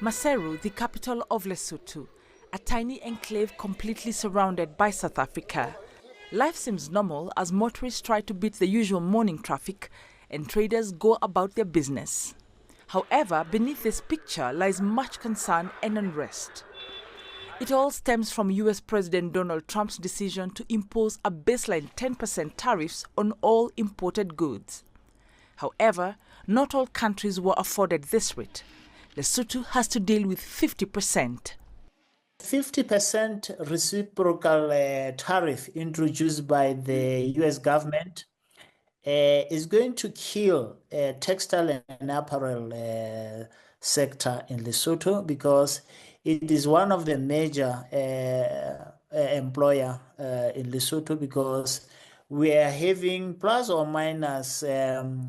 Maseru, the capital of Lesotho, a tiny enclave completely surrounded by South Africa. Life seems normal as motorists try to beat the usual morning traffic and traders go about their business. However, beneath this picture lies much concern and unrest. It all stems from US President Donald Trump's decision to impose a baseline 10% tariffs on all imported goods. However, not all countries were afforded this rate. Lesotho has to deal with 50%. 50% reciprocal tariff introduced by the US government is going to kill textile and apparel sector in Lesotho because it is one of the major employer in Lesotho because we are having plus or minus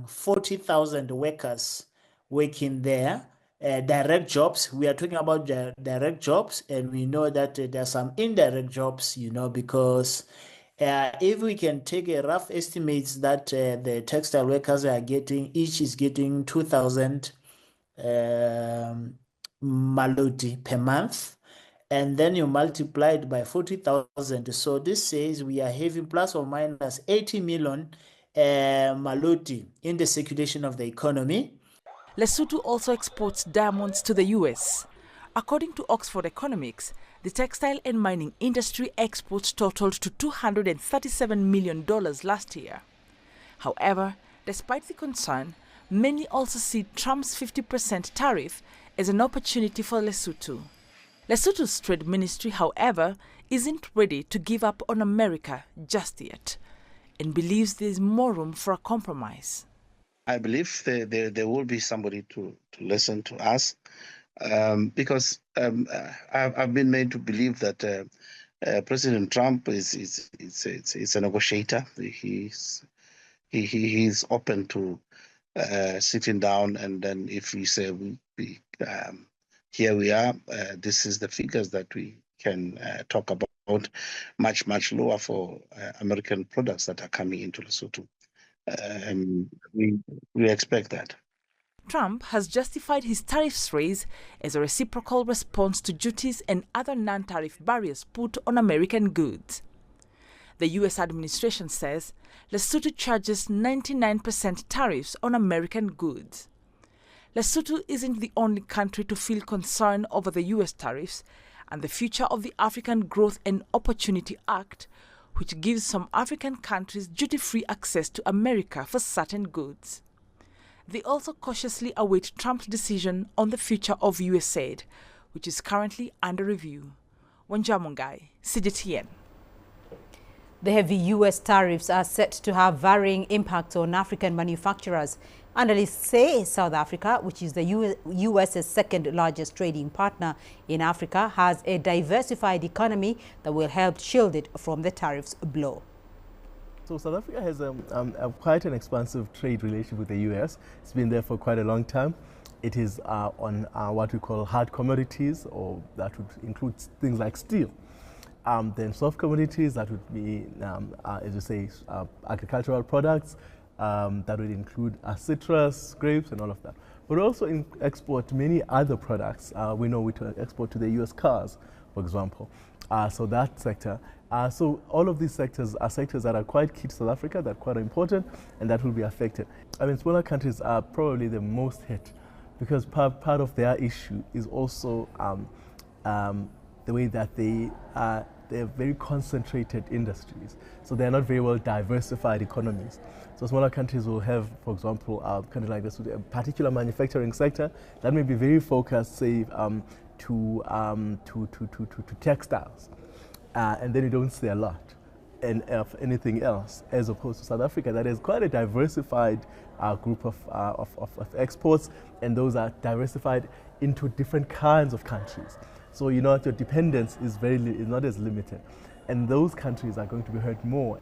40,000 workers working there. Direct jobs, we are talking about direct jobs, and we know that there are some indirect jobs, because if we can take a rough estimates that the textile workers are getting, each is getting 2,000 maloti per month, and then you multiply it by 40,000. So this says we are having plus or minus 80 million maloti in the circulation of the economy. Lesotho also exports diamonds to the US. According to Oxford Economics, the textile and mining industry exports totaled to $237 million last year. However, despite the concern, many also see Trump's 50% tariff as an opportunity for Lesotho. Lesotho's trade ministry, however, isn't ready to give up on America just yet and believes there is more room for a compromise. I believe there will be somebody to listen to us because I've been made to believe that President Trump is a negotiator. He's open to sitting down, and then if we say here we are, this is the figures that we can talk about, much lower for American products that are coming into Lesotho. We expect that. Trump has justified his tariffs raise as a reciprocal response to duties and other non-tariff barriers put on American goods. The U.S. administration says Lesotho charges 99% tariffs on American goods. Lesotho isn't the only country to feel concern over the U.S. tariffs and the future of the African Growth and Opportunity Act, which gives some African countries duty-free access to America for certain goods. They also cautiously await Trump's decision on the future of US aid, which is currently under review. Wanjamungai, CGTN. The heavy U.S. tariffs are set to have varying impacts on African manufacturers. Analysts say South Africa, which is the U.S.'s second largest trading partner in Africa, has a diversified economy that will help shield it from the tariffs blow. So South Africa has quite an expansive trade relationship with the U.S. It's been there for quite a long time. It is on what we call hard commodities, or that would include things like steel. Then soft commodities, that would be, as you say, agricultural products, that would include citrus, grapes, and all of that. But also export many other products. We know we export to the US cars, for example. So that sector. So all of these sectors are sectors that are quite key to South Africa, that are quite important, and that will be affected. I mean, smaller countries are probably the most hit because part of their issue is also the way that they're very concentrated industries. So they're not very well diversified economies. So smaller countries will have, for example, kind of like this, a particular manufacturing sector that may be very focused, say, to textiles, and then you don't see a lot of anything else, as opposed to South Africa that is quite a diversified group of exports, and those are diversified into different kinds of countries. So your dependence is not as limited, and those countries are going to be hurt more.